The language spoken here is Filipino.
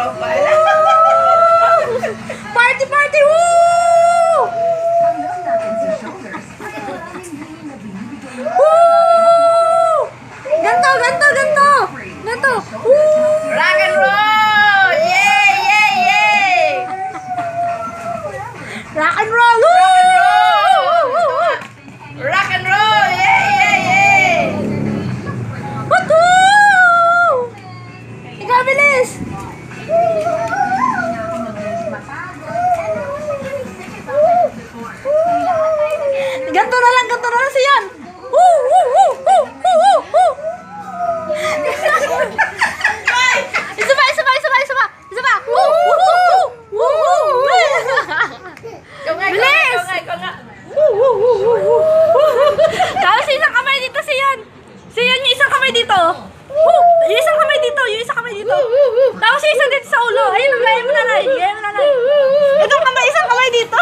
profile. Party, party! Woo! Woo! Ganto, ganto, ganto! Ganto! Woo! Rock and roll! Yay, yay, yay! Rock and roll! Woo! Rock and roll! Yay, yay, yay! Woo! Ikaw, bilis! Ganto na lang siyan! Woo! Woo! Woo! Woo! Woo! Woo! Isa pa! Woo! Woo! Woo! Woo! Bilis! Tapos isang kamay dito siyan! Siyan yung isang kamay dito! Woo! Yung isang kamay dito! Tapos yung isa dito sa ulo! Ayun, lagay mo na lang! Itong kamay, isang kamay dito!